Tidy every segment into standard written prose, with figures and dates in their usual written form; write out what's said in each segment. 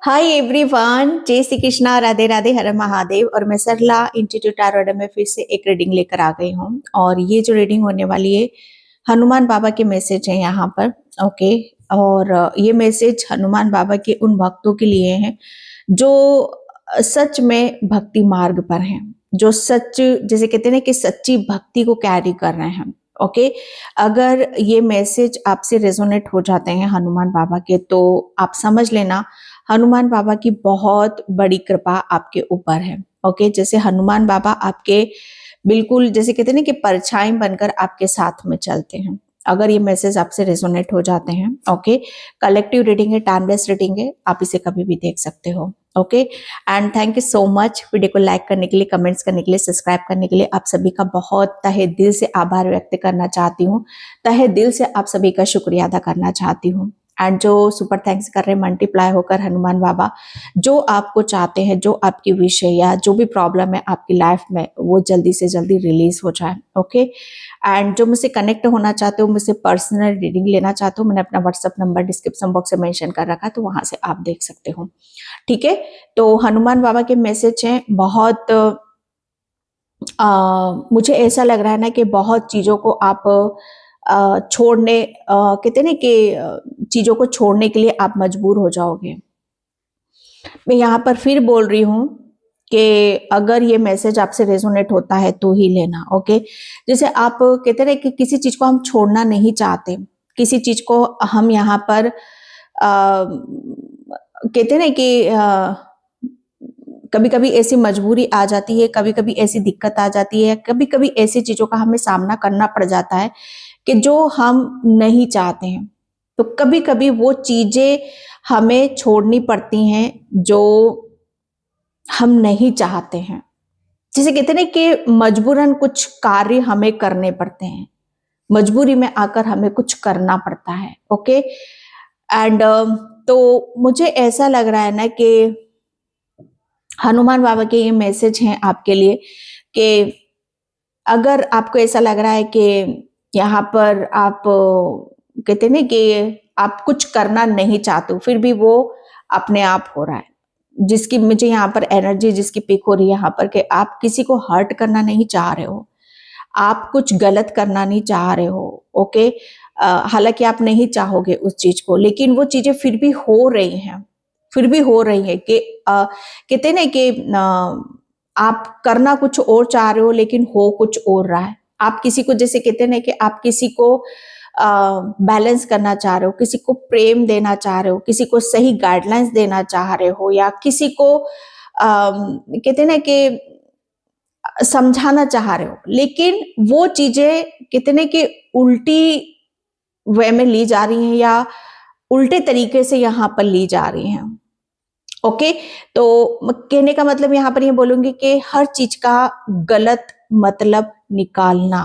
Hi everyone, जय श्री कृष्णा, राधे राधे, हर महादेव। और मैं सरला इंस्टीट्यूट टैरोट में फिर से एक रीडिंग लेकर आ गई हूँ। और ये जो रीडिंग होने वाली है, हनुमान बाबा के मैसेज है यहाँ पर। ओके। और ये मैसेज हनुमान बाबा के उन भक्तों के लिए है जो सच में भक्ति मार्ग पर हैं, जो सच, जैसे कहते हैं ना, कि सच्ची भक्ति को कैरी कर रहे हैं। ओके। अगर ये मैसेज आपसे रेजोनेट हो जाते हैं हनुमान बाबा के, तो आप समझ लेना हनुमान बाबा की बहुत बड़ी कृपा आपके ऊपर है। ओके। जैसे हनुमान बाबा आपके बिल्कुल, जैसे कहते हैं ना, कि परछाई बनकर आपके साथ में चलते हैं। अगर ये मैसेज आपसे रेजोनेट हो जाते हैं, ओके। कलेक्टिव रीडिंग है, टाइमलेस रीडिंग है, आप इसे कभी भी देख सकते हो। Okay. And thank you so much video को लाइक करने के लिए, कमेंट्स करने के लिए, सब्सक्राइब करने के लिए। आप सभी का बहुत तहे दिल से आभार व्यक्त करना चाहती हूँ। तहे दिल से आप सभी का शुक्रिया अदा करना चाहती हूँ। एंड जो सुपर थैंक्स कर रहे हैं, मल्टीप्लाई होकर हनुमान बाबा जो आपको चाहते हैं, जो आपकी विश है या जो भी प्रॉब्लम है आपकी लाइफ में, वो जल्दी से जल्दी रिलीज हो जाए। ओके। एंड जो मुझसे कनेक्ट होना चाहते हो, मुझसे पर्सनल रीडिंग लेना चाहते हो, मैंने अपना व्हाट्सएप नंबर डिस्क्रिप्शन बॉक्स में मेंशन कर रखा है, तो वहां से आप देख सकते हो। ठीक है। तो हनुमान बाबा के मैसेज हैं बहुत, मुझे ऐसा लग रहा है ना कि बहुत चीजों को आप छोड़ने, कहते हैं ना कि चीजों को छोड़ने के लिए आप मजबूर हो जाओगे। मैं यहाँ पर फिर बोल रही हूँ कि अगर ये मैसेज आपसे रेजोनेट होता है तो ही लेना। ओके। जैसे आप कहते रहे कि किसी चीज को हम छोड़ना नहीं चाहते, किसी चीज को हम यहाँ पर कहते ना कि कभी कभी ऐसी मजबूरी आ जाती है, कभी कभी ऐसी दिक्कत आ जाती है, कभी कभी ऐसी चीजों का हमें सामना करना पड़ जाता है कि जो हम नहीं चाहते हैं। तो कभी कभी वो चीजें हमें छोड़नी पड़ती हैं जो हम नहीं चाहते हैं। जिसे कहते हैं ना कि मजबूरन कुछ कार्य हमें करने पड़ते हैं, मजबूरी में आकर हमें कुछ करना पड़ता है। ओके। एंड तो मुझे ऐसा लग रहा है ना कि हनुमान बाबा के ये मैसेज हैं आपके लिए कि अगर आपको ऐसा लग रहा है कि यहाँ पर आप कहते हैं ना कि आप कुछ करना नहीं चाहते हो, फिर भी वो अपने आप हो रहा है, जिसकी मुझे यहाँ पर एनर्जी जिसकी पिक हो रही है यहाँ पर, कि आप किसी को हर्ट करना नहीं चाह रहे हो, आप कुछ गलत करना नहीं चाह रहे हो। ओके। हालांकि आप नहीं चाहोगे उस चीज को, लेकिन वो चीजें फिर भी हो रही हैं, फिर भी हो रही है कि कहते हैं ना कि आप करना कुछ और चाह रहे हो लेकिन हो कुछ और रहा है। आप किसी को, जैसे कहते हैं ना कि आप किसी को बैलेंस करना चाह रहे हो, किसी को प्रेम देना चाह रहे हो, किसी को सही गाइडलाइंस देना चाह रहे हो, या किसी को कहते हैं ना कि समझाना चाह रहे हो, लेकिन वो चीजें कितने कि उल्टी वे में ली जा रही हैं या उल्टे तरीके से यहाँ पर ली जा रही हैं। ओके। तो कहने का मतलब यहाँ पर ये बोलूंगी कि हर चीज का गलत मतलब निकालना।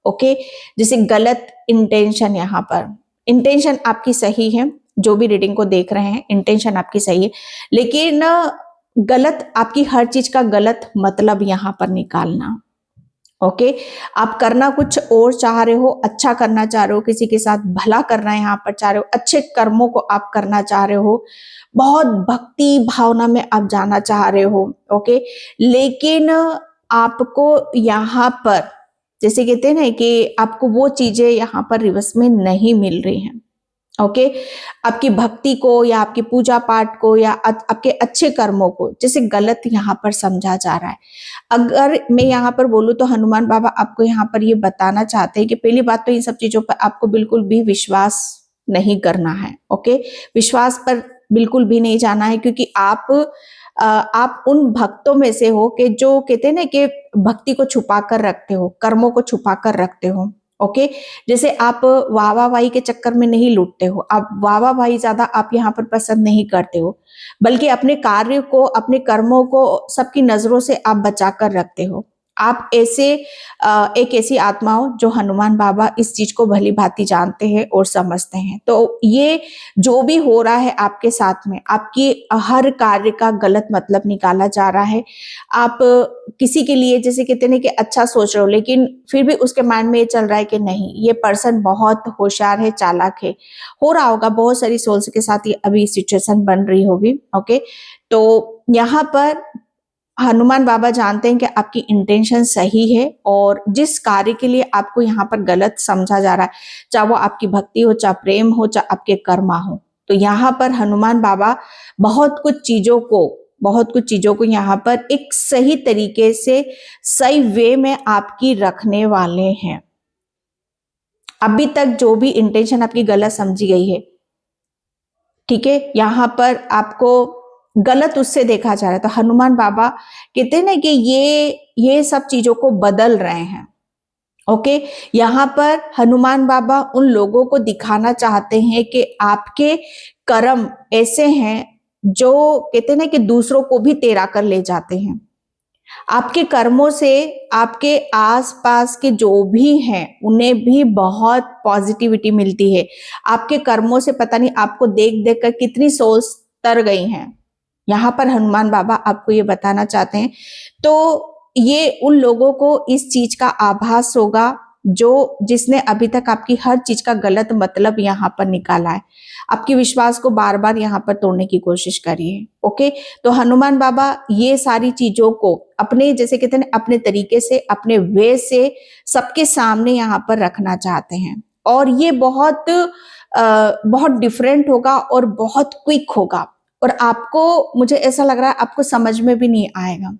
ओके। जैसे गलत इंटेंशन, यहाँ पर इंटेंशन आपकी सही है, जो भी रीडिंग को देख रहे हैं इंटेंशन आपकी सही है, लेकिन गलत, आपकी हर चीज का गलत मतलब यहाँ पर निकालना। ओके। आप करना कुछ और चाह रहे हो, अच्छा करना चाह रहे हो, किसी के साथ भला करना यहाँ पर चाह रहे हो, अच्छे कर्मों को आप करना चाह रहे हो, बहुत भक्ति भावना में आप जाना चाह रहे हो। ओके। लेकिन आपको यहाँ पर, जैसे कहते हैं ना कि आपको वो चीजें यहाँ पर रिवर्स में नहीं मिल रही हैं। ओके। आपकी भक्ति को या आपकी पूजा पाठ को या आपके अच्छे कर्मों को जैसे गलत यहाँ पर समझा जा रहा है। अगर मैं यहाँ पर बोलूँ तो हनुमान बाबा आपको यहाँ पर ये बताना चाहते हैं कि पहली बात तो इन सब चीजों पर आपको बिल्कुल भी विश्वास नहीं करना है। ओके। विश्वास पर बिल्कुल भी नहीं जाना है, क्योंकि आप उन भक्तों में से हो कि जो कहते हैं ना कि भक्ति को छुपा कर रखते हो, कर्मों को छुपा कर रखते हो। ओके। जैसे आप वाहवाही के चक्कर में नहीं लूटते हो, आप वाहवाही ज्यादा आप यहाँ पर पसंद नहीं करते हो, बल्कि अपने कार्य को, अपने कर्मों को सबकी नजरों से आप बचा कर रखते हो। आप ऐसे एक ऐसी आत्मा हो जो हनुमान बाबा इस चीज को भली भांति जानते हैं और समझते हैं। तो ये जो भी हो रहा है आपके साथ में, आपकी हर कार्य का गलत मतलब निकाला जा रहा है। आप किसी के लिए जैसे कहते हैं कि अच्छा सोच रहे हो, लेकिन फिर भी उसके माइंड में ये चल रहा है कि नहीं, ये पर्सन बहुत होशियार है, चालाक है। हो रहा होगा, बहुत सारी सोल्स के साथ ये अभी सिचुएशन बन रही होगी। ओके, तो यहाँ पर हनुमान बाबा जानते हैं कि आपकी इंटेंशन सही है और जिस कार्य के लिए आपको यहाँ पर गलत समझा जा रहा है, चाहे वो आपकी भक्ति हो, चाहे प्रेम हो, चाहे आपके कर्मा हो, तो यहाँ पर हनुमान बाबा बहुत कुछ चीजों को यहाँ पर एक सही तरीके से, सही वे में आपकी रखने वाले हैं। अभी तक जो भी इंटेंशन आपकी गलत समझी गई है, ठीक है, यहाँ पर आपको गलत उससे देखा जा रहा है, तो हनुमान बाबा कहते हैं ना कि ये सब चीजों को बदल रहे हैं। ओके, यहाँ पर हनुमान बाबा उन लोगों को दिखाना चाहते हैं कि आपके कर्म ऐसे हैं जो कहते हैं ना कि दूसरों को भी तेरा कर ले जाते हैं। आपके कर्मों से आपके आसपास के जो भी हैं उन्हें भी बहुत पॉजिटिविटी मिलती है। आपके कर्मों से पता नहीं आपको देख देख कर कितनी सोल्स तर गई हैं। यहाँ पर हनुमान बाबा आपको ये बताना चाहते हैं। तो ये उन लोगों को इस चीज का आभास होगा जिसने अभी तक आपकी हर चीज का गलत मतलब यहाँ पर निकाला है, आपके विश्वास को बार बार यहाँ पर तोड़ने की कोशिश करी है। ओके, तो हनुमान बाबा ये सारी चीजों को अपने, जैसे कहते हैं, अपने तरीके से, अपने वे से सबके सामने यहाँ पर रखना चाहते हैं। और ये बहुत डिफरेंट होगा और बहुत क्विक होगा, और आपको, मुझे ऐसा लग रहा है आपको समझ में भी नहीं आएगा,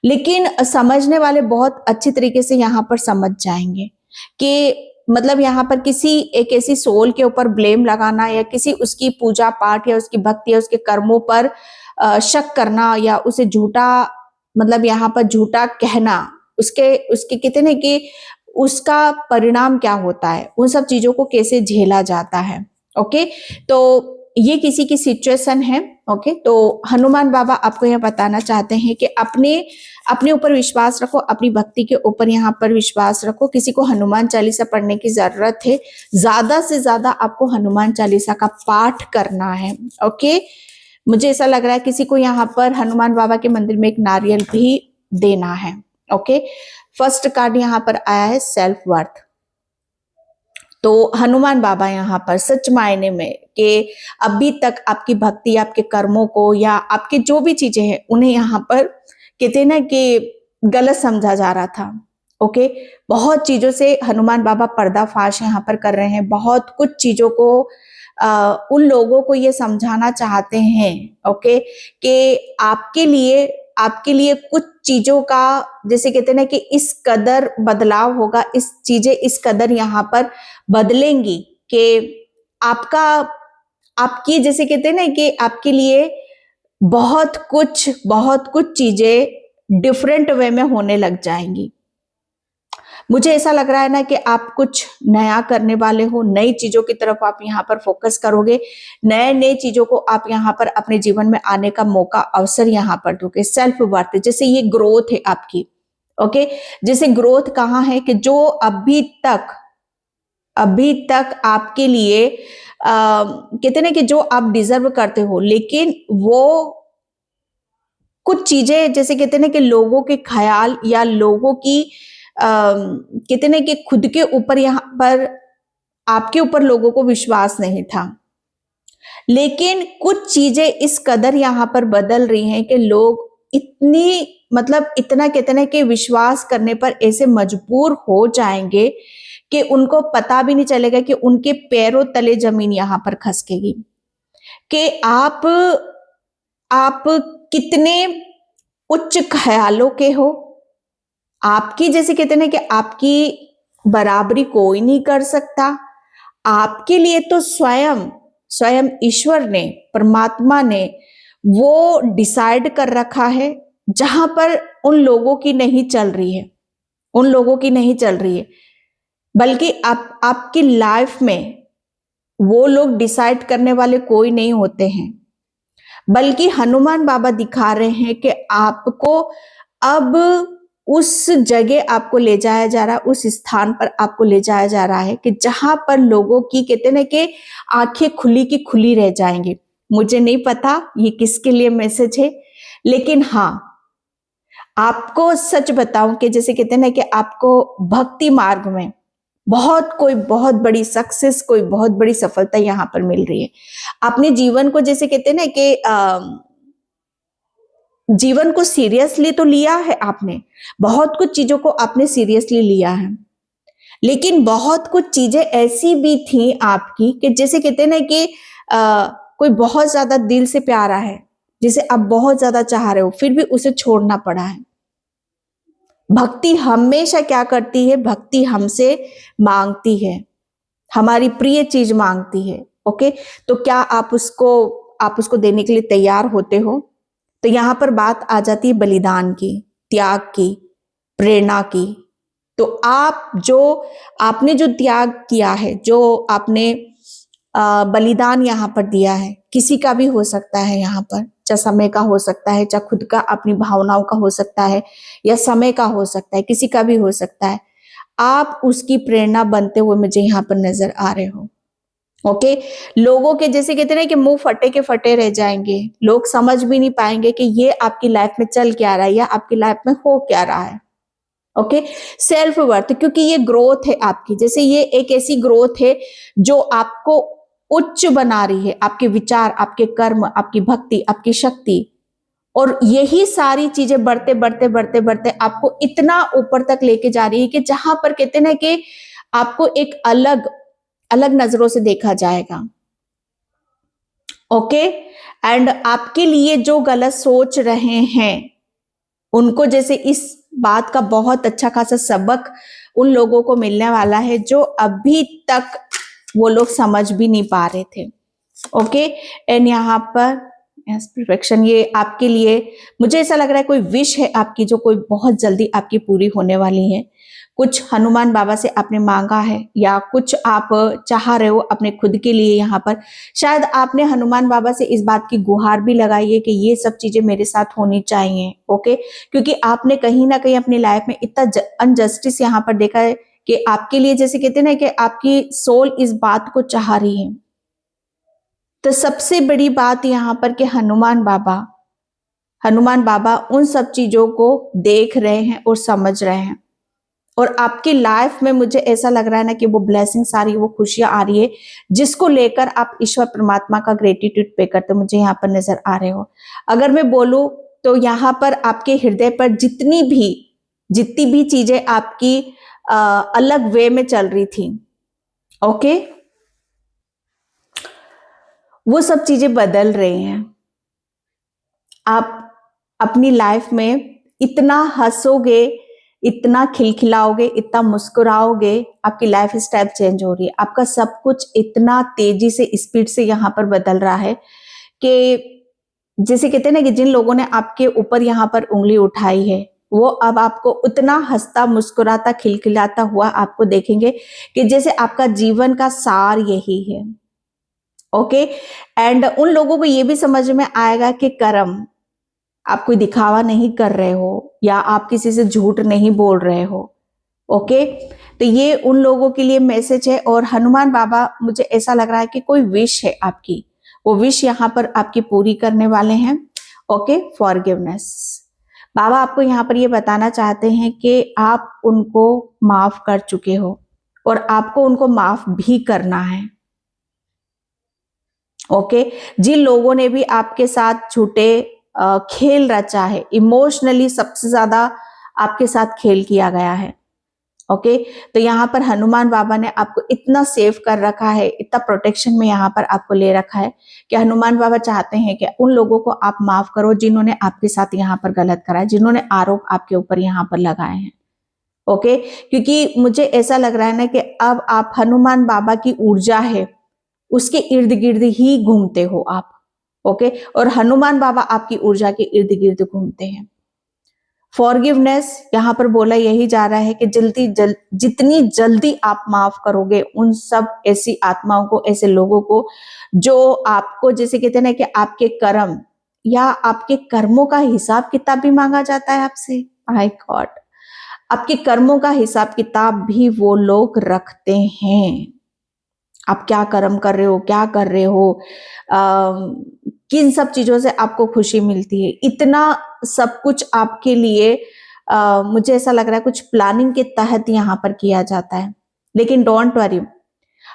लेकिन समझने वाले बहुत अच्छी तरीके से यहाँ पर समझ जाएंगे कि मतलब यहाँ पर किसी एक ऐसी सोल के ऊपर ब्लेम लगाना, या किसी उसकी पूजा पाठ या उसकी भक्ति या उसके कर्मों पर शक करना, या उसे झूठा, मतलब यहाँ पर झूठा कहना, उसके उसके कहते हैं कि उसका परिणाम क्या होता है, उन सब चीजों को कैसे झेला जाता है। ओके, तो ये किसी की सिचुएशन है। ओके, तो हनुमान बाबा आपको यह बताना चाहते हैं कि अपने ऊपर विश्वास रखो, अपनी भक्ति के ऊपर यहाँ पर विश्वास रखो। किसी को हनुमान चालीसा पढ़ने की जरूरत है, ज्यादा से ज्यादा आपको हनुमान चालीसा का पाठ करना है। ओके, मुझे ऐसा लग रहा है किसी को यहाँ पर हनुमान बाबा के मंदिर में एक नारियल भी देना है। ओके, फर्स्ट कार्ड यहाँ पर आया है सेल्फ वर्थ। तो हनुमान बाबा यहाँ पर सच मायने में कि अभी तक आपकी भक्ति, आपके कर्मों को, या आपके जो भी चीजें हैं, उन्हें यहाँ पर कहते ना कि गलत समझा जा रहा था। ओके, बहुत चीजों से हनुमान बाबा पर्दाफाश यहाँ पर कर रहे हैं। बहुत कुछ चीजों को उन लोगों को ये समझाना चाहते हैं, ओके, कि आपके लिए कुछ चीजों का, जैसे कहते हैं ना कि इस कदर बदलाव होगा, इस चीजें इस कदर यहाँ पर बदलेंगी कि आपकी, जैसे कहते हैं ना कि आपके लिए बहुत कुछ चीजें डिफरेंट वे में होने लग जाएंगी। मुझे ऐसा लग रहा है ना कि आप कुछ नया करने वाले हो, नई चीजों की तरफ आप यहाँ पर फोकस करोगे, नए चीजों को आप यहाँ पर अपने जीवन में आने का मौका, अवसर यहाँ पर दोगे। सेल्फ वर्थ, जैसे ये ग्रोथ है आपकी। ओके, जैसे ग्रोथ कहाँ है कि जो अभी तक आपके लिए कहते ना कि जो आप डिजर्व करते हो, लेकिन वो कुछ चीजें, जैसे कहते हैं ना कि लोगों के ख्याल या लोगों की कहते हैं ना कि खुद के ऊपर, यहाँ पर आपके ऊपर लोगों को विश्वास नहीं था, लेकिन कुछ चीजें इस कदर यहाँ पर बदल रही हैं कि लोग इतना कहते हैं कि विश्वास करने पर ऐसे मजबूर हो जाएंगे कि उनको पता भी नहीं चलेगा कि उनके पैरों तले जमीन यहाँ पर खसकेगी, कि आप कितने उच्च ख्यालों के हो। आपकी, जैसे कहते हैं कि आपकी बराबरी कोई नहीं कर सकता। आपके लिए तो स्वयं ईश्वर ने, परमात्मा ने वो डिसाइड कर रखा है, जहां पर उन लोगों की नहीं चल रही है, बल्कि आपकी लाइफ में वो लोग डिसाइड करने वाले कोई नहीं होते हैं, बल्कि हनुमान बाबा दिखा रहे हैं कि आपको अब उस जगह आपको ले जाया जा रहा है, उस स्थान पर आपको ले जाया जा रहा है कि जहां पर लोगों की कहते ना कि आंखें खुली की खुली रह जाएंगी। मुझे नहीं पता ये किसके लिए मैसेज है, लेकिन हाँ, आपको सच बताऊं कि जैसे कहते हैं ना कि आपको भक्ति मार्ग में बहुत बड़ी सक्सेस, कोई बहुत बड़ी सफलता यहां पर मिल रही है। अपने जीवन को जैसे कहते हैं ना कि जीवन को सीरियसली तो लिया है आपने, बहुत कुछ चीजों को आपने सीरियसली लिया है, लेकिन बहुत कुछ चीजें ऐसी भी थी आपकी कि जैसे कहते हैं ना कि कोई बहुत ज्यादा दिल से प्यारा है, जिसे आप बहुत ज्यादा चाह रहे हो, फिर भी उसे छोड़ना पड़ा है। भक्ति हमेशा क्या करती है, भक्ति हमसे मांगती है, हमारी प्रिय चीज मांगती है। ओके, तो क्या आप उसको देने के लिए तैयार होते हो? तो यहां पर बात आ जाती है बलिदान की, त्याग की, प्रेरणा की। तो आपने जो त्याग किया है, जो आपने बलिदान यहां पर दिया है, किसी का भी हो सकता है, यहां पर चाहे समय का हो सकता है, चाहे खुद का अपनी भावनाओं का हो सकता है, या समय का हो सकता है, किसी का भी हो सकता है। आप उसकी प्रेरणा बनते हुए मुझे यहाँ पर नजर आ रहे हो। ओके, लोगों के जैसे कहते हैं कि मुंह फटे के फटे रह जाएंगे, लोग समझ भी नहीं पाएंगे कि ये आपकी लाइफ में चल क्या रहा है या आपकी लाइफ में हो क्या रहा है। ओके, सेल्फ वर्थ, क्योंकि ये ग्रोथ है आपकी, जैसे ये एक ऐसी ग्रोथ है जो आपको उच्च बना रही है, आपके विचार, आपके कर्म, आपकी भक्ति, आपकी शक्ति, और यही सारी चीजें बढ़ते बढ़ते बढ़ते बढ़ते आपको इतना ऊपर तक लेके जा रही है कि जहां पर कहते हैं ना कि आपको एक अलग अलग नजरों से देखा जाएगा। ओके, एंड आपके लिए जो गलत सोच रहे हैं उनको जैसे इस बात का बहुत अच्छा खासा सबक उन लोगों को मिलने वाला है जो अभी तक वो लोग समझ भी नहीं पा रहे थे। ओके, एंड यहाँ पर परफेक्शन, ये आपके लिए मुझे ऐसा लग रहा है कोई विश है आपकी जो कोई बहुत जल्दी आपकी पूरी होने वाली है। कुछ हनुमान बाबा से आपने मांगा है, या कुछ आप चाह रहे हो अपने खुद के लिए। यहाँ पर शायद आपने हनुमान बाबा से इस बात की गुहार भी लगाई है कि ये सब चीजें मेरे साथ होनी चाहिए। ओके, क्योंकि आपने कहीं ना कहीं अपनी लाइफ में इतना अनजस्टिस यहाँ पर देखा है कि आपके लिए जैसे कहते हैं ना कि आपकी सोल इस बात को चाह रही है। तो सबसे बड़ी बात यहाँ पर कि हनुमान बाबा उन सब चीजों को देख रहे हैं और समझ रहे हैं, और आपकी लाइफ में मुझे ऐसा लग रहा है ना कि वो ब्लेसिंग्स आ रही है, वो खुशियां आ रही है, जिसको लेकर आप ईश्वर परमात्मा का ग्रेटिट्यूड पे करते मुझे यहाँ पर नजर आ रहे हो। अगर मैं बोलूं तो यहाँ पर आपके हृदय पर जितनी भी चीजें आपकी अलग वे में चल रही थी, ओके, वो सब चीजें बदल रही हैं। आप अपनी लाइफ में इतना हंसोगे, इतना खिलखिलाओगे, इतना मुस्कुराओगे, आपकी लाइफ स्टाइल चेंज हो रही है, आपका सब कुछ इतना तेजी से, स्पीड से यहाँ पर बदल रहा है कि जैसे कहते हैं ना कि जिन लोगों ने आपके ऊपर यहाँ पर उंगली उठाई है, वो अब आपको उतना हंसता, मुस्कुराता, खिलखिलाता हुआ आपको देखेंगे कि जैसे आपका जीवन का सार यही है। ओके, एंड उन लोगों को ये भी समझ में आएगा कि कर्म, आप कोई दिखावा नहीं कर रहे हो, या आप किसी से झूठ नहीं बोल रहे हो। ओके, तो ये उन लोगों के लिए मैसेज है। और हनुमान बाबा, मुझे ऐसा लग रहा है कि कोई विश है आपकी, वो विश यहाँ पर आपकी पूरी करने वाले हैं। ओके, फॉरगिवनेस, बाबा आपको यहाँ पर ये बताना चाहते हैं कि आप उनको माफ कर चुके हो और आपको उनको माफ भी करना है। ओके, जिन लोगों ने भी आपके साथ झूठे खेल रचा है, इमोशनली सबसे ज्यादा आपके साथ खेल किया गया है। ओके, तो यहाँ पर हनुमान बाबा ने आपको इतना सेव कर रखा है, इतना प्रोटेक्शन में यहाँ पर आपको ले रखा है कि हनुमान बाबा चाहते हैं कि उन लोगों को आप माफ करो जिन्होंने आपके साथ यहाँ पर गलत करा है, जिन्होंने आरोप आपके ऊपर यहाँ पर लगाए हैं। ओके, क्योंकि मुझे ऐसा लग रहा है ना कि अब आप हनुमान बाबा की ऊर्जा है उसके इर्द गिर्द ही घूमते हो आप। ओके, और हनुमान बाबा आपकी ऊर्जा के इर्द गिर्द घूमते हैं। फॉरगिवनेस यहाँ पर बोला यही जा रहा है कि जितनी जल्दी आप माफ करोगे उन सब ऐसी आत्माओं को, ऐसे लोगों को जो आपको, जैसे कहते हैं ना कि आपके कर्म या आपके कर्मों का हिसाब किताब भी मांगा जाता है आपसे। माय गॉड, आपके कर्मों का हिसाब किताब भी वो लोग रखते हैं। आप क्या कर्म कर रहे हो, क्या कर रहे हो, किन सब चीजों से आपको खुशी मिलती है, इतना सब कुछ आपके लिए मुझे ऐसा लग रहा है कुछ प्लानिंग के तहत यहाँ पर किया जाता है। लेकिन डोंट वरी,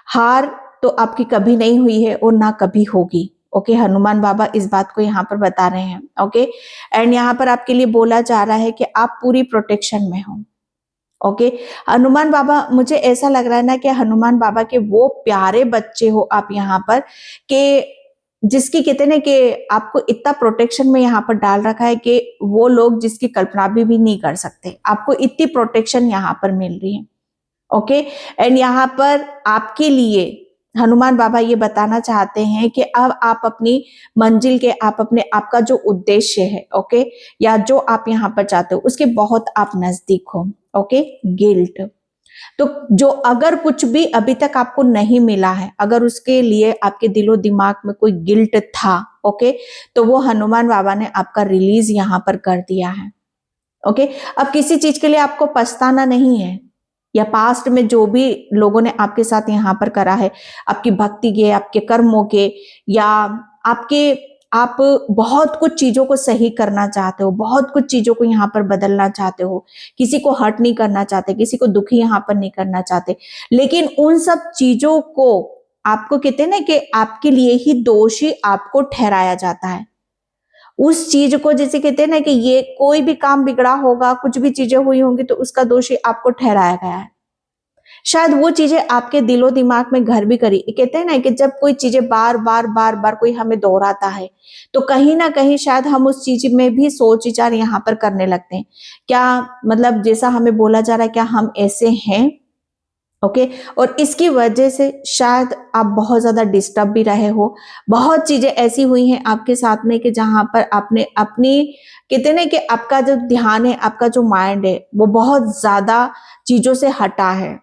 हार तो आपकी कभी नहीं हुई है और ना कभी होगी। ओके, हनुमान बाबा इस बात को यहाँ पर बता रहे हैं। ओके, एंड यहाँ पर आपके लिए बोला जा रहा है कि आप पूरी प्रोटेक्शन में हो। ओके, हनुमान बाबा, मुझे ऐसा लग रहा है ना कि हनुमान बाबा के वो प्यारे बच्चे हो आप यहाँ पर, कि जिसकी कहते हैं ना कि आपको इतना प्रोटेक्शन में यहाँ पर डाल रखा है कि वो लोग जिसकी कल्पना भी नहीं कर सकते। आपको इतनी प्रोटेक्शन यहाँ पर मिल रही है। ओके, एंड यहाँ पर आपके लिए हनुमान बाबा ये बताना चाहते हैं कि अब आप अपनी मंजिल के, आप अपने आपका जो उद्देश्य है, ओके, या जो आप यहाँ पर चाहते हो उसके बहुत आप नजदीक हो। ओके, गिल्ट, तो जो अगर कुछ भी अभी तक आपको नहीं मिला है, अगर उसके लिए आपके दिलो दिमाग में कोई गिल्ट था, ओके, तो वो हनुमान बाबा ने आपका रिलीज यहाँ पर कर दिया है। ओके, अब किसी चीज के लिए आपको पछताना नहीं है, या पास्ट में जो भी लोगों ने आपके साथ यहाँ पर करा है, आपकी भक्ति के, आपके कर्मों के, या आप बहुत कुछ चीजों को सही करना चाहते हो, बहुत कुछ चीजों को यहाँ पर बदलना चाहते हो, किसी को हर्ट नहीं करना चाहते, किसी को दुखी यहाँ पर नहीं करना चाहते, लेकिन उन सब चीजों को आपको कहते हैं ना कि आपके लिए ही दोषी आपको ठहराया जाता है। उस चीज को जैसे कहते हैं ना कि ये कोई भी काम बिगड़ा होगा, कुछ भी चीजें हुई होंगी तो उसका दोषी आपको ठहराया गया है। शायद वो चीजें आपके दिलो दिमाग में घर भी करी। कहते हैं ना कि जब कोई चीजें बार बार कोई हमें दोहराता है तो कहीं ना कहीं शायद हम उस चीज में भी सोच विचार यहाँ पर करने लगते हैं। क्या मतलब जैसा हमें बोला जा रहा है, क्या हम ऐसे हैं? ओके, और इसकी वजह से शायद आप बहुत ज्यादा डिस्टर्ब भी रहे हो। बहुत चीजें ऐसी हुई हैं आपके साथ में कि जहां पर आपने अपनी, कहते हैं ना कि आपका जो ध्यान है, आपका जो माइंड है, वो बहुत ज्यादा चीजों से हटा है।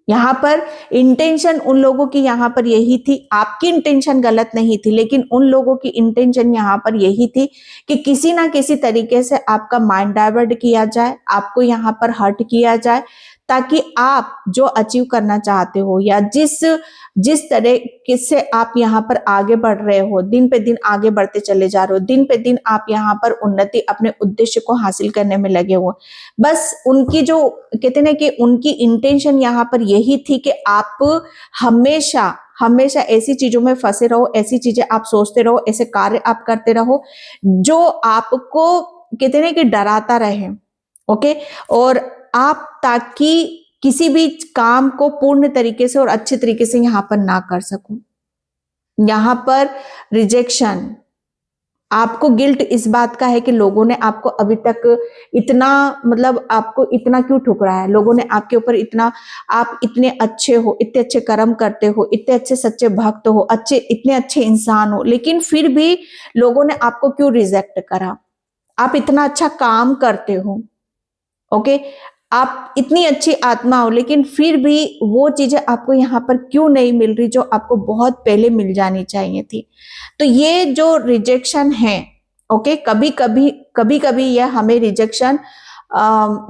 यहाँ पर इंटेंशन उन लोगों की यहाँ पर यही थी, आपकी इंटेंशन गलत नहीं थी, लेकिन उन लोगों की इंटेंशन यहाँ पर यही थी कि किसी ना किसी तरीके से आपका माइंड डाइवर्ट किया जाए, आपको यहाँ पर हर्ट किया जाए, ताकि आप जो अचीव करना चाहते हो या जिस तरह से आप यहाँ पर आगे बढ़ रहे हो, दिन पे दिन आगे बढ़ते चले जा रहे हो, दिन पे दिन आप यहाँ पर उन्नति, अपने उद्देश्य को हासिल करने में लगे हो। बस उनकी जो कहते हैं कि उनकी इंटेंशन यहाँ पर यही थी कि आप हमेशा हमेशा ऐसी चीजों में फंसे रहो, ऐसी चीजें आप सोचते रहो, ऐसे कार्य आप करते रहो जो आपको कहते हैं कि डराता रहे। ओके, और आप ताकि किसी भी काम को पूर्ण तरीके से और अच्छे तरीके से यहाँ पर ना कर सको। यहाँ पर रिजेक्शन, आपको गिल्ट इस बात का है कि लोगों ने आपको अभी तक इतना, मतलब आपको इतना क्यों ठुकराया है, लोगों ने आपके ऊपर इतना, आप इतने अच्छे हो, इतने अच्छे कर्म करते हो, इतने अच्छे सच्चे भक्त हो, इतने अच्छे इंसान हो, लेकिन फिर भी लोगों ने आपको क्यों रिजेक्ट करा। आप इतना अच्छा काम करते हो, ओके, आप इतनी अच्छी आत्मा हो, लेकिन फिर भी वो चीजें आपको यहाँ पर क्यों नहीं मिल रही जो आपको बहुत पहले मिल जानी चाहिए थी। तो ये जो रिजेक्शन है, ओके, कभी कभी यह हमें रिजेक्शन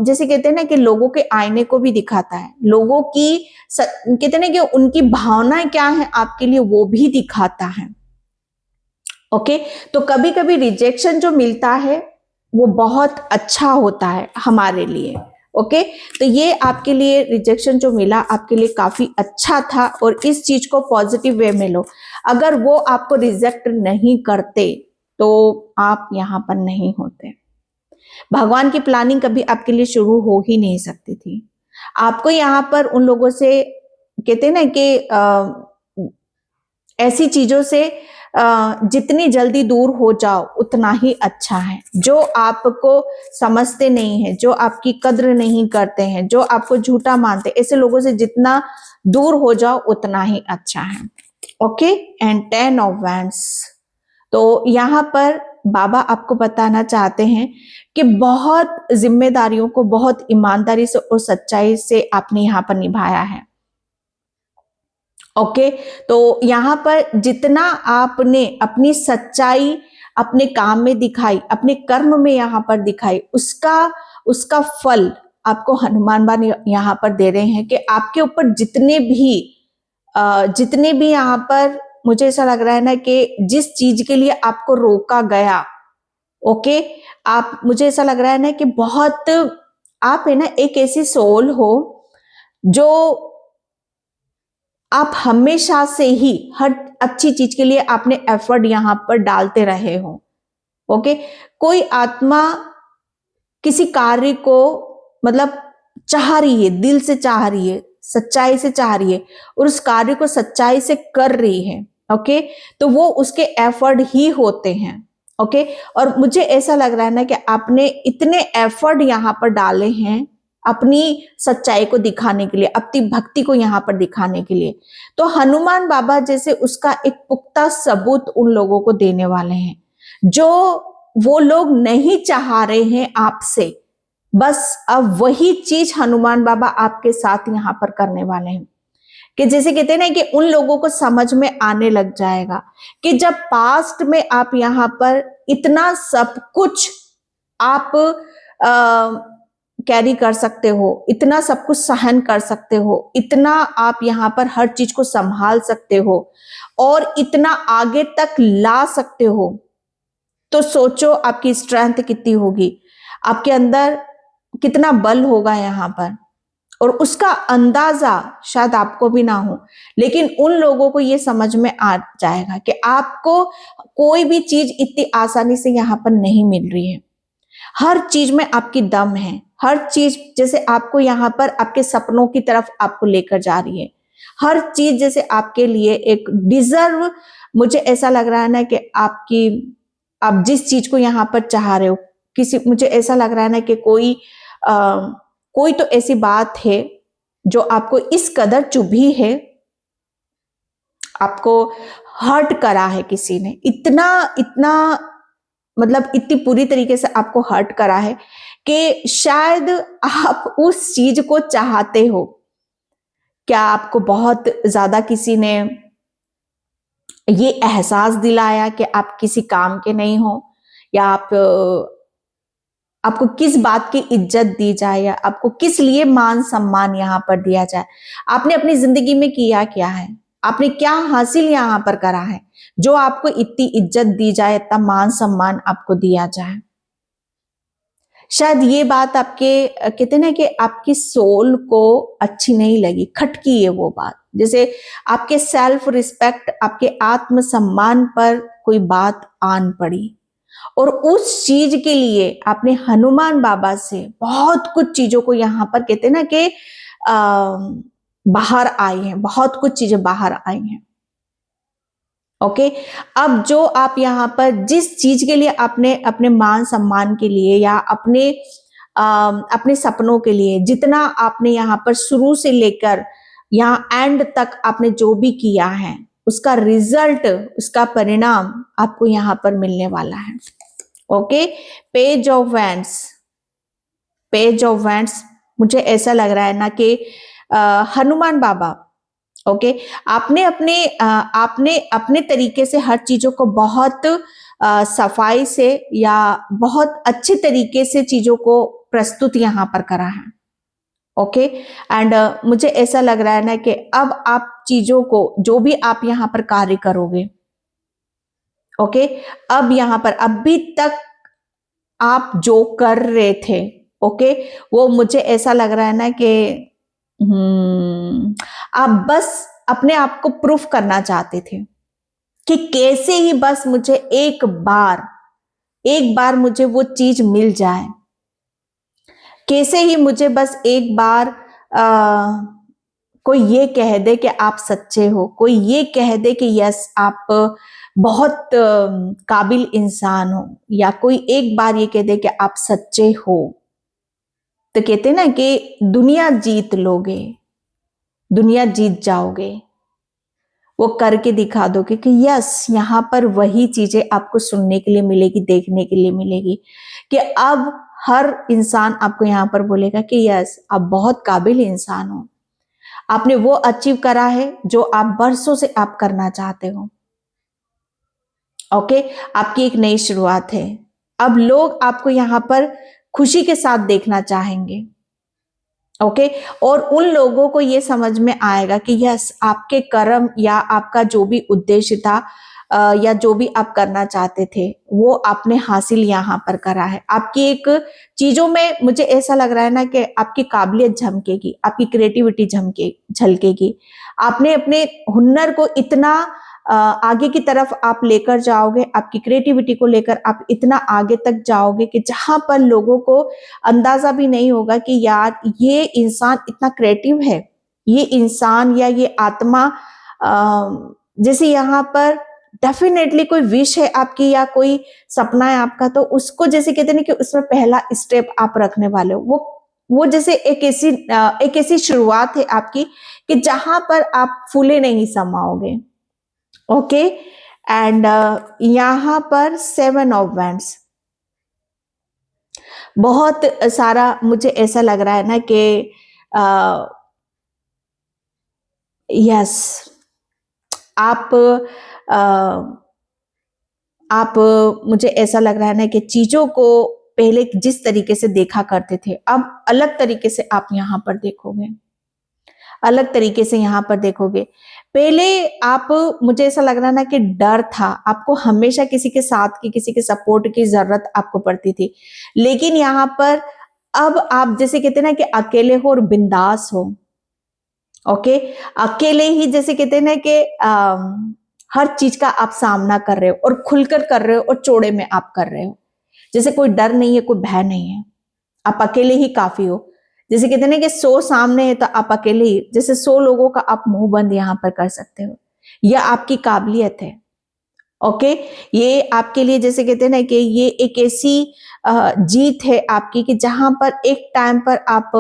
जैसे कहते हैं ना कि लोगों के आईने को भी दिखाता है, लोगों की कहते हैं ना कि उनकी भावनाएं क्या है आपके लिए वो भी दिखाता है। ओके, तो कभी कभी रिजेक्शन जो मिलता है वो बहुत अच्छा होता है हमारे लिए। ओके, तो ये आपके लिए रिजेक्शन जो मिला आपके लिए काफी अच्छा था, और इस चीज को पॉजिटिव वे में लो। अगर वो आपको रिजेक्ट नहीं करते तो आप यहाँ पर नहीं होते। भगवान की प्लानिंग कभी आपके लिए शुरू हो ही नहीं सकती थी। आपको यहाँ पर उन लोगों से कहते हैं ना कि ऐसी चीजों से जितनी जल्दी दूर हो जाओ उतना ही अच्छा है। जो आपको समझते नहीं है, जो आपकी कद्र नहीं करते हैं, जो आपको झूठा मानते, ऐसे लोगों से जितना दूर हो जाओ उतना ही अच्छा है। ओके, एंड 10 ऑफ वैंड्स, तो यहाँ पर बाबा आपको बताना चाहते हैं कि बहुत जिम्मेदारियों को बहुत ईमानदारी से और सच्चाई से आपने यहाँ पर निभाया है। ओके, तो यहाँ पर जितना आपने अपनी सच्चाई अपने काम में दिखाई, अपने कर्म में यहाँ पर दिखाई, उसका फल आपको हनुमान बाबा यहाँ पर दे रहे हैं कि आपके ऊपर जितने भी यहाँ पर मुझे ऐसा लग रहा है ना कि जिस चीज के लिए आपको रोका गया, ओके, आप, मुझे ऐसा लग रहा है ना कि बहुत, आप है ना एक ऐसी सोल हो जो आप हमेशा से ही हर अच्छी चीज के लिए आपने एफर्ट यहां पर डालते रहे हो, ओके। कोई आत्मा किसी कार्य को मतलब चाह रही है, दिल से चाह रही है, सच्चाई से चाह रही है और उस कार्य को सच्चाई से कर रही है, ओके, तो वो उसके एफर्ट ही होते हैं, ओके। और मुझे ऐसा लग रहा है ना कि आपने इतने एफर्ट यहां पर डाले हैं अपनी सच्चाई को दिखाने के लिए, अपनी भक्ति को यहां पर दिखाने के लिए, तो हनुमान बाबा जैसे उसका एक पुख्ता सबूत उन लोगों को देने वाले हैं जो वो लोग नहीं चाह रहे हैं आपसे। बस अब वही चीज हनुमान बाबा आपके साथ यहां पर करने वाले हैं कि जैसे कहते हैं ना कि उन लोगों को समझ में आने लग जाएगा कि जब पास्ट में आप यहां पर इतना सब कुछ आप कैरी कर सकते हो, इतना सब कुछ सहन कर सकते हो, इतना आप यहां पर हर चीज को संभाल सकते हो और इतना आगे तक ला सकते हो, तो सोचो आपकी स्ट्रेंथ कितनी होगी, आपके अंदर कितना बल होगा यहां पर। और उसका अंदाजा शायद आपको भी ना हो, लेकिन उन लोगों को ये समझ में आ जाएगा कि आपको कोई भी चीज इतनी आसानी से यहां पर नहीं मिल रही है। हर चीज में आपकी दम है, हर चीज जैसे आपको यहां पर आपके सपनों की तरफ आपको लेकर जा रही है, हर चीज जैसे आपके लिए एक डिजर्व, मुझे ऐसा लग रहा है ना कि आप जिस चीज को यहां पर चाह रहे हो, मुझे ऐसा लग रहा है ना कि कोई तो ऐसी बात है जो आपको इस कदर चुभी है, आपको हर्ट करा है किसी ने, इतना इतना मतलब इतनी पूरी तरीके से आपको हर्ट करा है कि शायद आप उस चीज को चाहते हो। क्या आपको बहुत ज्यादा किसी ने ये एहसास दिलाया कि आप किसी काम के नहीं हो, या आपको किस बात की इज्जत दी जाए, या आपको किस लिए मान सम्मान यहां पर दिया जाए, आपने अपनी जिंदगी में किया क्या है, आपने क्या हासिल यहां पर करा है जो आपको इतनी इज्जत दी जाए, इतना मान सम्मान आपको दिया जाए। शायद ये बात आपके कहते ना कि आपकी सोल को अच्छी नहीं लगी, खटकी है वो बात, जैसे आपके सेल्फ रिस्पेक्ट, आपके आत्मसम्मान पर कोई बात आन पड़ी, और उस चीज के लिए आपने हनुमान बाबा से बहुत कुछ चीजों को यहां पर कहते ना कि बाहर आई हैं, बहुत कुछ चीजें बाहर आई हैं, ओके। अब जो आप यहां पर जिस चीज के लिए आपने अपने मान सम्मान के लिए या अपने सपनों के लिए जितना आपने यहां पर शुरू से लेकर यहां एंड तक आपने जो भी किया है, उसका रिजल्ट, उसका परिणाम आपको यहां पर मिलने वाला है, okay. Page of wands, page of wands, मुझे ऐसा लग रहा है ना कि हनुमान बाबा, ओके, आपने अपने तरीके से हर चीजों को बहुत सफाई से या बहुत अच्छे तरीके से चीजों को प्रस्तुत यहां पर करा है, ओके। एंड मुझे ऐसा लग रहा है ना कि अब आप चीजों को जो भी आप यहां पर कार्य करोगे, ओके, अब यहां पर अभी तक आप जो कर रहे थे, ओके, वो मुझे ऐसा लग रहा है ना कि आप बस अपने आप को प्रूफ करना चाहते थे कि कैसे ही बस मुझे एक बार मुझे वो चीज मिल जाए, कैसे ही मुझे बस एक बार कोई ये कह दे कि आप सच्चे हो, कोई ये कह दे कि यस आप बहुत काबिल इंसान हो, या कोई एक बार ये कह दे कि आप सच्चे हो, तो कहते ना कि दुनिया जीत लोगे, दुनिया जीत जाओगे, वो करके दिखा दोगे कि यस यहां पर वही चीजें आपको सुनने के लिए मिलेगी, देखने के लिए मिलेगी कि अब हर इंसान आपको यहां पर बोलेगा कि यस आप बहुत काबिल इंसान हो, आपने वो अचीव करा है जो आप बरसों से आप करना चाहते हो, ओके। आपकी एक नई शुरुआत है, अब लोग आपको यहां पर खुशी के साथ देखना चाहेंगे, ओके। और उन लोगों को ये समझ में आएगा कि यस, आपके कर्म या आपका जो भी उद्देश्य था या जो भी आप करना चाहते थे वो आपने हासिल यहाँ पर करा है। आपकी एक चीजों में मुझे ऐसा लग रहा है ना कि आपकी काबिलियत झमकेगी, आपकी क्रिएटिविटी झलकेगी। आपने अपने हुनर को इतना आगे की तरफ आप लेकर जाओगे, आपकी क्रिएटिविटी को लेकर आप इतना आगे तक जाओगे कि जहां पर लोगों को अंदाजा भी नहीं होगा कि यार ये इंसान इतना क्रिएटिव है, ये इंसान या ये आत्मा जैसे यहाँ पर डेफिनेटली कोई विश है आपकी या कोई सपना है आपका, तो उसको जैसे कहते हैं कि उसमें पहला स्टेप आप रखने वाले हो। वो जैसे एक ऐसी शुरुआत है आपकी कि जहां पर आप फूले नहीं समाओगे। ओके। एंड यहां पर 7 ऑफ वैंड्स, बहुत सारा मुझे ऐसा लग रहा है ना कि यस, आप आप मुझे ऐसा लग रहा है ना कि चीजों को पहले जिस तरीके से देखा करते थे, अब अलग तरीके से आप यहां पर देखोगे, अलग तरीके से यहां पर देखोगे। पहले आप, मुझे ऐसा लग रहा है ना कि डर था, आपको हमेशा किसी के साथ की, किसी के सपोर्ट की जरूरत आपको पड़ती थी। लेकिन यहां पर अब आप जैसे कहते हैं ना कि अकेले हो और बिंदास हो। ओके। अकेले ही जैसे कहते हैं ना कि हर चीज का आप सामना कर रहे हो और खुलकर कर रहे हो और चौड़े में आप कर रहे हो। जैसे कोई डर नहीं है, कोई भय नहीं है, आप अकेले ही काफी हो। जैसे कहते हैं ना कि 100 सामने है तो आप अकेले ही, जैसे 100 लोगों का आप मुंह बंद यहां पर कर सकते हो। यह आपकी काबिलियत है। ओके। ये आपके लिए जैसे कहते हैं ना कि ये एक ऐसी जीत है आपकी कि जहां पर एक टाइम पर आप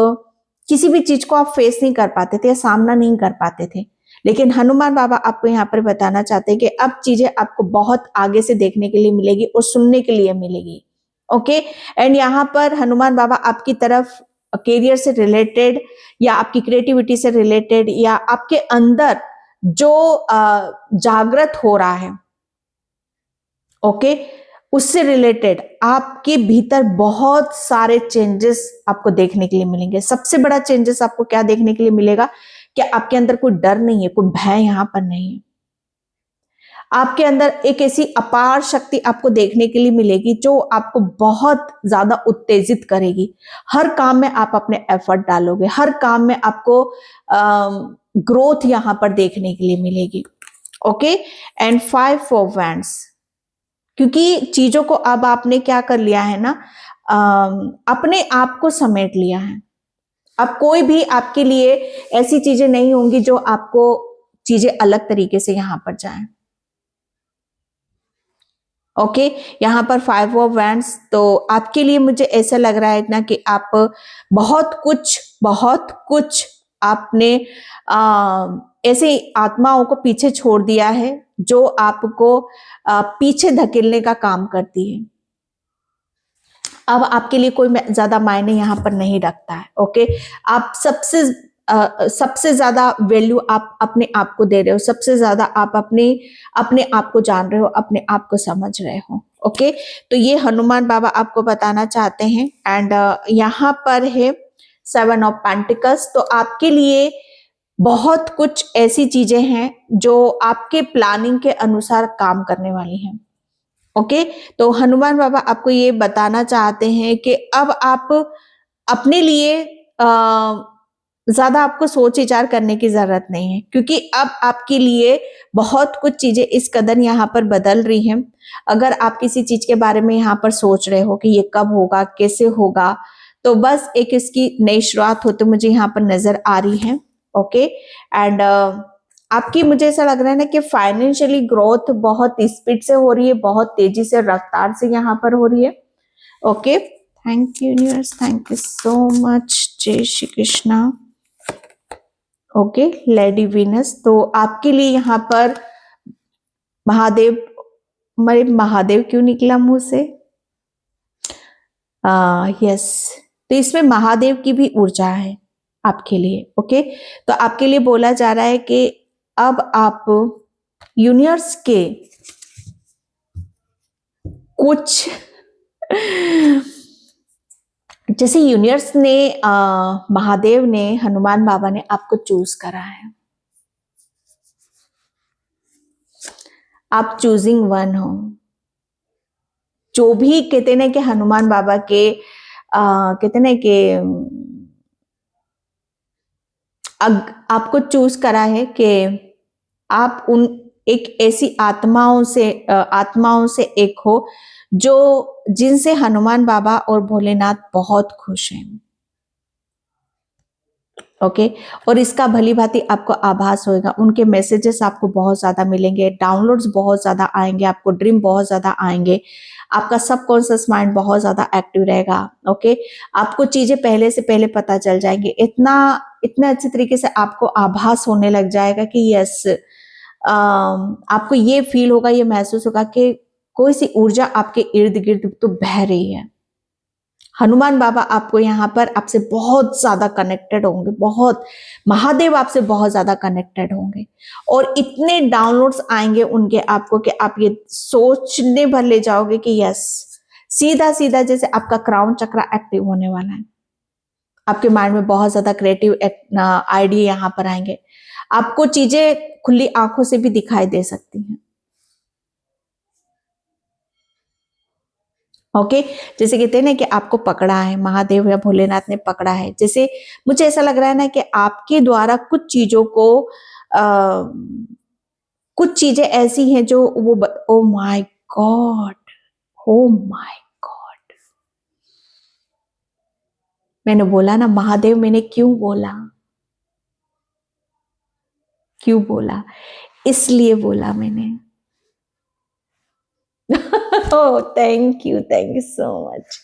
किसी भी चीज को आप फेस नहीं कर पाते थे या सामना नहीं कर पाते थे, लेकिन हनुमान बाबा आपको यहाँ पर बताना चाहते हैं कि अब चीजें आपको बहुत आगे से देखने के लिए मिलेगी और सुनने के लिए मिलेगी। ओके। एंड यहाँ पर हनुमान बाबा आपकी तरफ करियर से रिलेटेड या आपकी क्रिएटिविटी से रिलेटेड या आपके अंदर जो जागृत हो रहा है, ओके, उससे रिलेटेड आपके भीतर बहुत सारे चेंजेस आपको देखने के लिए मिलेंगे। सबसे बड़ा चेंजेस आपको क्या देखने के लिए मिलेगा कि आपके अंदर कोई डर नहीं है, कोई भय यहां पर नहीं है। आपके अंदर एक ऐसी अपार शक्ति आपको देखने के लिए मिलेगी जो आपको बहुत ज्यादा उत्तेजित करेगी। हर काम में आप अपने एफर्ट डालोगे, हर काम में आपको ग्रोथ यहां पर देखने के लिए मिलेगी। ओके। एंड 5 ऑफ वैंड्स, क्योंकि चीजों को अब आपने क्या कर लिया है ना, अपने आप को समेट लिया है। अब कोई भी आपके लिए ऐसी चीजें नहीं होंगी जो आपको चीजें अलग तरीके से यहां पर जाएं। ओके। यहाँ पर 5 ऑफ वैंड्स, तो आपके लिए मुझे ऐसा लग रहा है ना कि आप बहुत कुछ आपने ऐसे आत्माओं को पीछे छोड़ दिया है जो आपको पीछे धकेलने का काम करती है। अब आपके लिए कोई ज्यादा मायने यहाँ पर नहीं रखता है। ओके। आप सबसे ज्यादा वैल्यू आप अपने आप को दे रहे हो, सबसे ज्यादा आप अपने आप को जान रहे हो, अपने आप को समझ रहे हो। ओके। तो ये हनुमान बाबा आपको बताना चाहते हैं। एंड यहाँ पर है 7 ऑफ पेंटिकल्स, तो आपके लिए बहुत कुछ ऐसी चीजें हैं जो आपके प्लानिंग के अनुसार काम करने वाली हैं। ओके। तो हनुमान बाबा आपको ये बताना चाहते हैं कि अब आप अपने लिए ज्यादा आपको सोच विचार करने की जरूरत नहीं है, क्योंकि अब आपके लिए बहुत कुछ चीजें इस कदर यहाँ पर बदल रही हैं। अगर आप किसी चीज के बारे में यहाँ पर सोच रहे हो कि ये कब होगा, कैसे होगा, तो बस एक इसकी नई शुरुआत होते मुझे यहाँ पर नजर आ रही है। ओके। एंड आपकी, मुझे ऐसा लग रहा है ना कि फाइनेंशियली ग्रोथ बहुत स्पीड से हो रही है, बहुत तेजी से, रफ्तार से यहाँ पर हो रही है। Okay. Thank you universe, thank you so much. जय Shri Krishna. Okay. Lady Venus, तो आपके लिए यहाँ पर महादेव, मेरे महादेव क्यों निकला मुंह से, यस, तो इसमें महादेव की भी ऊर्जा है आपके लिए। ओके। तो आपके लिए बोला जा रहा है कि अब आप यूनिवर्स के कुछ जैसे यूनिवर्स ने महादेव ने, हनुमान बाबा ने आपको चूज करा है, आप चूजिंग वन हो। जो भी कहते ना कि हनुमान बाबा के कहते ना कि आपको चूज करा है कि आप उन एक ऐसी आत्माओं से एक हो जो जिनसे हनुमान बाबा और भोलेनाथ बहुत खुश हैं। ओके और इसका भली भांति आपको आभास होगा, उनके मैसेजेस आपको बहुत ज्यादा मिलेंगे, डाउनलोड्स बहुत ज्यादा आएंगे, आपको ड्रीम बहुत ज्यादा आएंगे, आपका सबकॉन्शियस माइंड बहुत ज्यादा एक्टिव रहेगा। ओके आपको चीजें पहले से पहले पता चल जाएंगी, इतने अच्छे तरीके से आपको आभास होने लग जाएगा कि यस, आपको ये फील होगा, ये महसूस होगा कि कोई सी ऊर्जा आपके इर्द गिर्द तो बह रही है। हनुमान बाबा आपको यहाँ पर आपसे बहुत ज्यादा कनेक्टेड होंगे, बहुत, महादेव आपसे बहुत ज्यादा कनेक्टेड होंगे और इतने डाउनलोड्स आएंगे उनके आपको कि आप ये सोचने भर ले जाओगे कि यस, सीधा सीधा जैसे आपका क्राउन चक्र एक्टिव होने वाला है। आपके माइंड में बहुत ज्यादा क्रिएटिव आइडिया यहाँ पर आएंगे, आपको चीजें खुली आंखों से भी दिखाई दे सकती हैं। ओके जैसे कहते हैं ना कि आपको पकड़ा है, महादेव या भोलेनाथ ने पकड़ा है। जैसे मुझे ऐसा लग रहा है ना कि आपके द्वारा कुछ चीजों को कुछ चीजें ऐसी हैं जो वो oh my God, oh my God, मैंने बोला ना महादेव, मैंने क्यों बोला, इसलिए बोला मैंने। Thank you so much.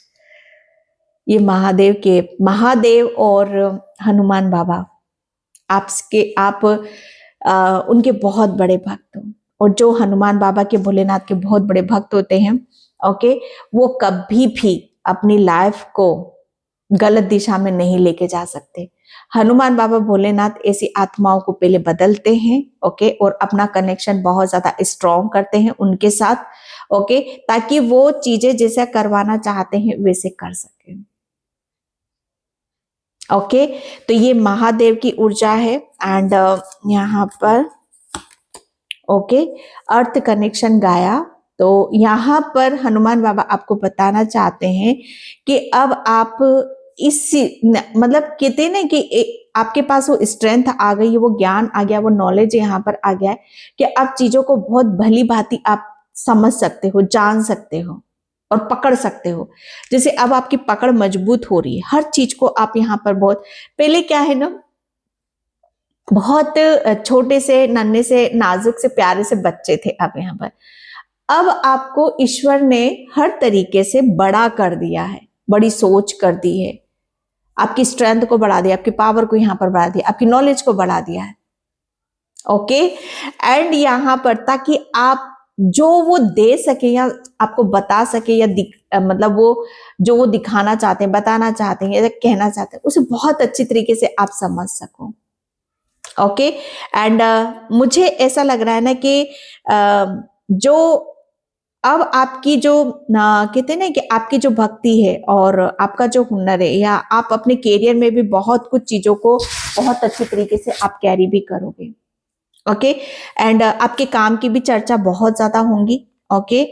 ये महादेव और हनुमान बाबा आप उनके बहुत बड़े भक्त हो, और जो हनुमान बाबा के, भोलेनाथ के बहुत बड़े भक्त होते हैं, ओके, वो कभी भी अपनी लाइफ को गलत दिशा में नहीं लेके जा सकते। हनुमान बाबा भोलेनाथ ऐसी आत्माओं को पहले बदलते हैं, ओके, और अपना कनेक्शन बहुत ज्यादा स्ट्रॉन्ग करते हैं उनके साथ, ओके, ताकि वो चीजें जैसा करवाना चाहते हैं वैसे कर सके। ओके तो ये महादेव की ऊर्जा है एंड यहाँ पर ओके अर्थ कनेक्शन गाया। तो यहाँ पर हनुमान बाबा आपको बताना चाहते हैं कि अब आप इस मतलब कहते ना कि आपके पास वो स्ट्रेंथ आ गई है, वो ज्ञान आ गया, वो नॉलेज यहाँ पर आ गया है कि आप चीजों को बहुत भली भांति आप समझ सकते हो, जान सकते हो और पकड़ सकते हो। जैसे अब आपकी पकड़ मजबूत हो रही है, हर चीज को आप यहाँ पर बहुत, पहले क्या है ना, बहुत छोटे से, नन्हे से, नाजुक से, प्यारे से बच्चे थे आप यहाँ पर। अब आपको ईश्वर ने हर तरीके से बड़ा कर दिया है, बड़ी सोच कर दी है, आपकी स्ट्रेंथ को बढ़ा दिया, आपकी पावर को यहाँ पर बढ़ा दिया, आपकी नॉलेज को बढ़ा दिया है। ओके एंड यहाँ पर ताकि आप जो वो दे सके या आपको बता सके या मतलब वो जो वो दिखाना चाहते हैं, बताना चाहते हैं या कहना चाहते हैं, उसे बहुत अच्छी तरीके से आप समझ सको। ओके एंड मुझे ऐसा लग रहा है ना कि जो अब आपकी जो कहते हैं ना कि आपकी जो भक्ति है और आपका जो हुनर है, या आप अपने कैरियर में भी बहुत कुछ चीजों को बहुत अच्छी तरीके से आप कैरी भी करोगे। ओके एंड आपके काम की भी चर्चा बहुत ज्यादा होंगी। ओके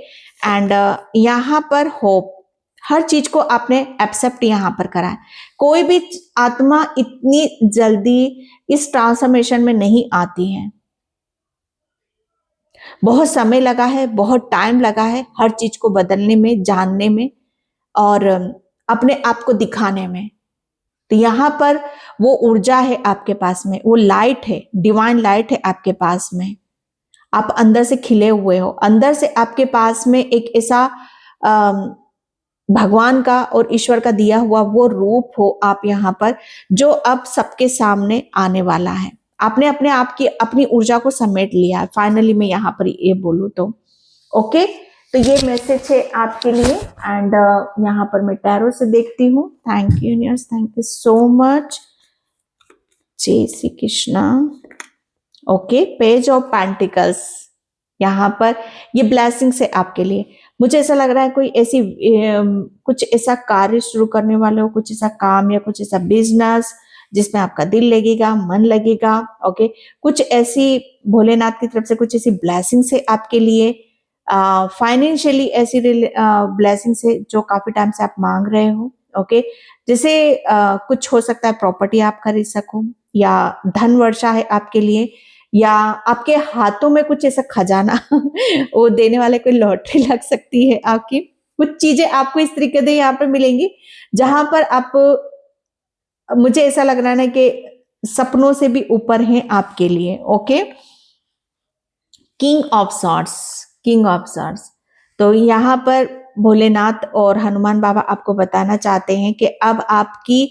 एंड यहाँ पर होप, हर चीज को आपने एक्सेप्ट यहाँ पर करा है। कोई भी आत्मा इतनी जल्दी इस ट्रांसफॉर्मेशन में नहीं आती है, बहुत समय लगा है, बहुत टाइम लगा है हर चीज को बदलने में, जानने में और अपने आप को दिखाने में। तो यहाँ पर वो ऊर्जा है आपके पास में, वो लाइट है, डिवाइन लाइट है आपके पास में। आप अंदर से खिले हुए हो, अंदर से आपके पास में एक ऐसा भगवान का और ईश्वर का दिया हुआ वो रूप हो आप यहाँ पर, जो अब सबके सामने आने वाला है। आपने अपने आप की अपनी ऊर्जा को समेट लिया है फाइनली, मैं यहाँ पर ये बोलूँ तो। ओके तो ये मैसेज है आपके लिए एंड यहाँ पर मैं टैरो से देखती हूँ। Thank you universe, thank you so much, जय Shri Krishna. Okay page of pentacles, यहाँ पर ये ब्लेसिंग्स है आपके लिए। मुझे ऐसा लग रहा है कोई ऐसी कुछ ऐसा कार्य शुरू करने वाले हो, कुछ ऐसा काम या कुछ ऐसा बिजनेस जिसमें आपका दिल लगेगा, मन लगेगा। ओके, कुछ ऐसी भोलेनाथ की तरफ से कुछ ऐसी ब्लेसिंग्स है आपके लिए, फाइनेंशियली ऐसी ब्लेसिंग्स है जो काफी टाइम से आप मांग रहे हो। ओके, जैसे कुछ हो सकता है प्रॉपर्टी आप खरीद सको, या धन वर्षा है आपके लिए, या आपके हाथों में कुछ ऐसा खजाना वो देने वाले कोई लॉटरी लग सकती है आपकी। कुछ चीजें आपको इस तरीके से यहाँ पर मिलेंगी जहां पर आप, मुझे ऐसा लग रहा है ना कि सपनों से भी ऊपर हैं आपके लिए। Okay, king of swords, king of swords. तो यहाँ पर भोलेनाथ और हनुमान बाबा आपको बताना चाहते हैं कि अब आपकी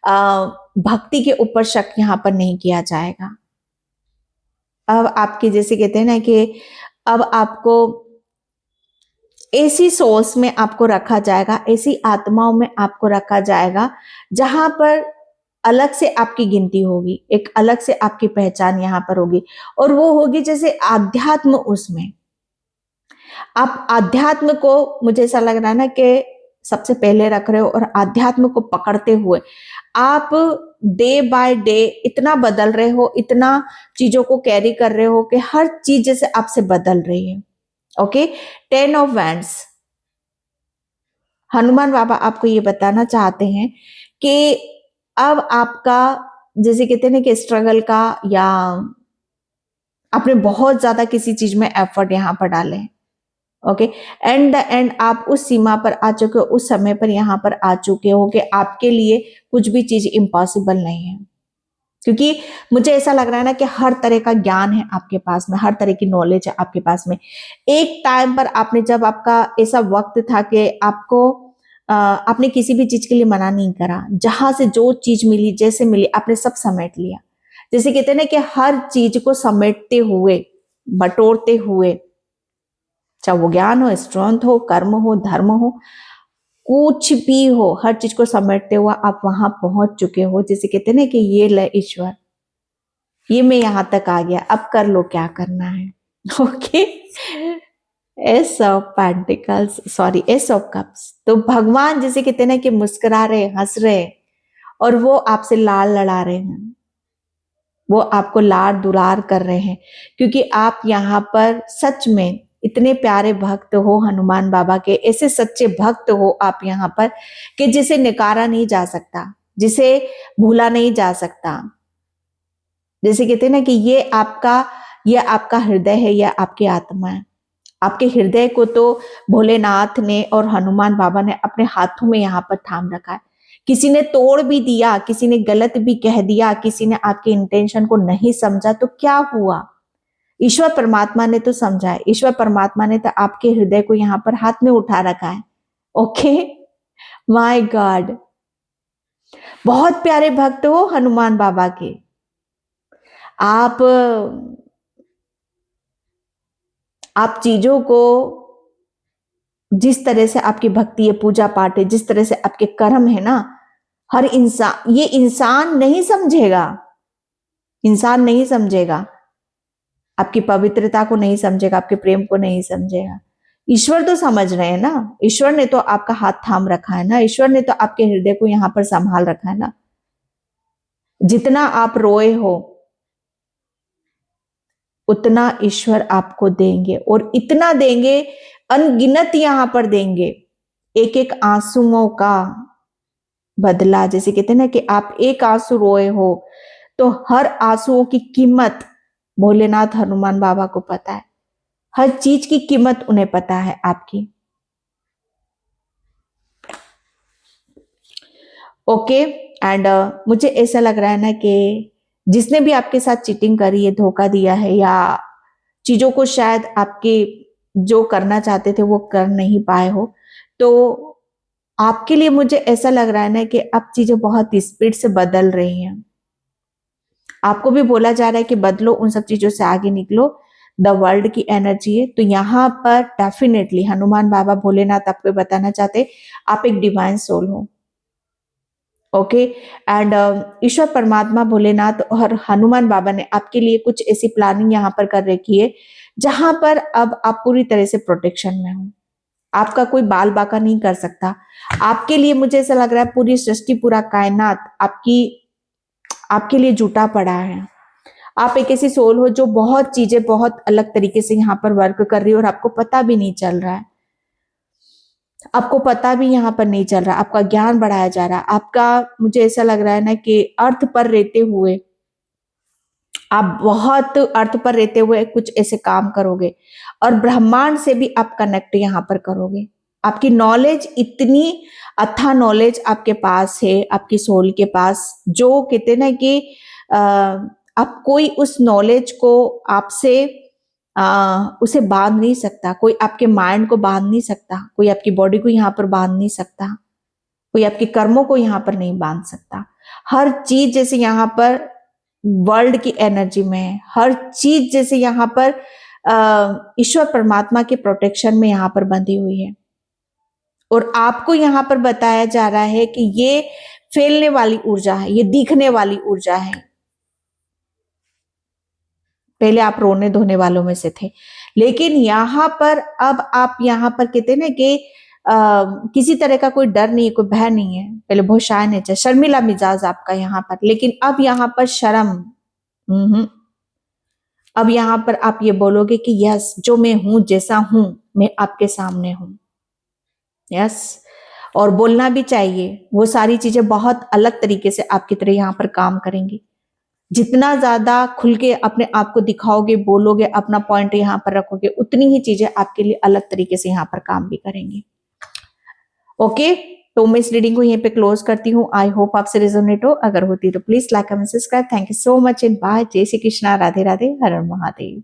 भक्ति के ऊपर शक यहाँ पर नहीं किया जाएगा। अब आपके, जैसे कहते हैं ना कि अब आपको ऐसी सोच में आपको रखा जाएगा, ऐसी आत्माओं में आपको रखा जाएगा जहां पर अलग से आपकी गिनती होगी, एक अलग से आपकी पहचान यहाँ पर होगी, और वो होगी जैसे आध्यात्म। उसमें आप अध्यात्म को, मुझे ऐसा लग रहा है ना कि सबसे पहले रख रहे हो, और आध्यात्म को पकड़ते हुए आप डे बाय डे इतना बदल रहे हो, इतना चीजों को कैरी कर रहे हो कि हर चीज जैसे आपसे बदल रही है। Okay, 10 of wands. हनुमान बाबा आपको ये बताना चाहते हैं कि अब आपका, जैसे कहते हैं ना कि स्ट्रगल का, या आपने बहुत ज्यादा किसी चीज में एफर्ट यहां पर डाले, ओके, एंड द एंड आप उस सीमा पर आ चुके हो, उस समय पर यहां पर आ चुके हो कि आपके लिए कुछ भी चीज इम्पॉसिबल नहीं है। क्योंकि मुझे ऐसा लग रहा है ना कि हर तरह का ज्ञान है आपके पास में, हर तरह की नॉलेज है आपके पास में। एक टाइम पर आपने, जब आपका ऐसा वक्त था कि आपको आपने किसी भी चीज के लिए मना नहीं करा, जहां से जो चीज मिली, जैसे मिली, आपने सब समेट लिया। जैसे कहते हैं ना कि हर चीज को समेटते हुए, बटोरते हुए, चाहे वो ज्ञान हो, स्ट्रेंथ हो, कर्म हो, धर्म हो, कुछ भी हो, हर चीज को समेटते हुए आप वहां पहुंच चुके हो। जैसे कहते हैं ना कि ये ले ईश्वर, ये मैं यहां तक आ गया, अब कर लो क्या करना है। Okay, S of pentacles, sorry, S of cups. तो भगवान जैसे कहते हैं ना कि मुस्कुरा रहे, हंस रहे, और वो आपसे लाड़ लड़ा रहे हैं, वो आपको लाड़ दुलार कर रहे हैं, क्योंकि आप यहाँ पर सच में इतने प्यारे भक्त हो हनुमान बाबा के, ऐसे सच्चे भक्त हो आप यहाँ पर कि जिसे नकारा नहीं जा सकता, जिसे भूला नहीं जा सकता। जैसे कहते हैं ना कि ये आपका हृदय है, यह आपकी आत्मा है। आपके हृदय को तो भोलेनाथ ने और हनुमान बाबा ने अपने हाथों में यहाँ पर थाम रखा है। किसी ने तोड़ भी दिया, किसी ने गलत भी कह दिया, किसी ने आपके इंटेंशन को नहीं समझा, तो क्या हुआ? ईश्वर परमात्मा ने तो समझा है, ईश्वर परमात्मा ने तो आपके हृदय को यहाँ पर हाथ में उठा रखा है। ओके, माय गॉड, बहुत प्यारे भक्त हो हनुमान बाबा के आप चीजों को, जिस तरह से आपकी भक्ति है, पूजा पाठ है, जिस तरह से आपके कर्म है ना, हर इंसान, ये इंसान नहीं समझेगा, इंसान नहीं समझेगा, आपकी पवित्रता को नहीं समझेगा, आपके प्रेम को नहीं समझेगा। ईश्वर तो समझ रहे हैं ना, ईश्वर ने तो आपका हाथ थाम रखा है ना, ईश्वर ने तो आपके हृदय को यहां पर संभाल रखा है ना। जितना आप रोए हो उतना ईश्वर आपको देंगे, और इतना देंगे, अनगिनत यहां पर देंगे। एक एक आंसुओं का बदला, जैसे कहते हैं ना कि आप एक आंसू रोए हो तो हर आंसुओं की कीमत भोलेनाथ हनुमान बाबा को पता है, हर चीज की कीमत उन्हें पता है आपकी। ओके, एंड मुझे ऐसा लग रहा है ना कि जिसने भी आपके साथ चीटिंग करी है, धोखा दिया है, या चीजों को शायद आपके जो करना चाहते थे वो कर नहीं पाए हो, तो आपके लिए मुझे ऐसा लग रहा है ना कि अब चीजें बहुत स्पीड से बदल रही हैं। आपको भी बोला जा रहा है कि बदलो, उन सब चीजों से आगे निकलो, द वर्ल्ड की एनर्जी है। तो यहाँ पर डेफिनेटली हनुमान बाबा भोलेनाथ आपको बताना चाहते, आप एक डिवाइन सोल हो। ओके, एंड ईश्वर परमात्मा भोलेनाथ और हनुमान बाबा ने आपके लिए कुछ ऐसी प्लानिंग यहाँ पर कर रखी है जहां पर अब आप पूरी तरह से प्रोटेक्शन में हो। आपका कोई बाल बाका नहीं कर सकता। आपके लिए मुझे ऐसा लग रहा है पूरी सृष्टि, पूरा कायनात आपके लिए जुटा पड़ा है। आप एक ऐसी सोल हो जो बहुत चीजें बहुत अलग तरीके से यहाँ पर वर्क कर रही है और आपको पता भी नहीं चल रहा है। आपको पता भी यहाँ पर नहीं चल रहा, आपका ज्ञान बढ़ाया जा रहा है। आपका मुझे ऐसा लग रहा है ना कि अर्थ पर रहते हुए आप बहुत अर्थ पर रहते हुए कुछ ऐसे काम करोगे और ब्रह्मांड से भी आप कनेक्ट यहाँ पर करोगे। आपकी नॉलेज इतनी अथाह नॉलेज आपके पास है, आपकी सोल के पास, जो कहते ना कि आप कोई उस नॉलेज को आपसे उसे बांध नहीं सकता, कोई आपके माइंड को बांध नहीं सकता, कोई आपकी बॉडी को यहाँ पर बांध नहीं सकता, कोई आपके कर्मों को यहाँ पर नहीं बांध सकता। हर चीज जैसे यहाँ पर वर्ल्ड की एनर्जी में है, हर चीज जैसे यहाँ पर ईश्वर परमात्मा के प्रोटेक्शन में यहाँ पर बंधी हुई है। और आपको यहाँ पर बताया जा रहा है कि ये फैलने वाली ऊर्जा है, ये दिखने वाली ऊर्जा है। पहले आप रोने धोने वालों में से थे, लेकिन यहाँ पर अब आप यहाँ पर कहते ना कि किसी तरह का कोई डर नहीं है, कोई भय नहीं है। पहले बहुत शाय नेचर, शर्मिला मिजाज आपका यहाँ पर, लेकिन अब यहाँ पर शर्म, अब यहाँ पर आप ये बोलोगे कि यस, जो मैं हूं, जैसा हूं, मैं आपके सामने हूं। यस, और बोलना भी चाहिए। वो सारी चीजें बहुत अलग तरीके से आपकी तरह यहाँ पर काम करेंगी। जितना ज्यादा खुल के अपने आप को दिखाओगे, बोलोगे, अपना पॉइंट यहाँ पर रखोगे, उतनी ही चीजें आपके लिए अलग तरीके से यहाँ पर काम भी करेंगी। ओके, तो मैं इस रीडिंग को यहीं पे क्लोज करती हूँ। आई होप आपसे रेजोनेट हो। अगर होती तो please like, comment, subscribe. Thank you so much and bye. जय श्री कृष्णा, राधे राधे, हर हर महादेव।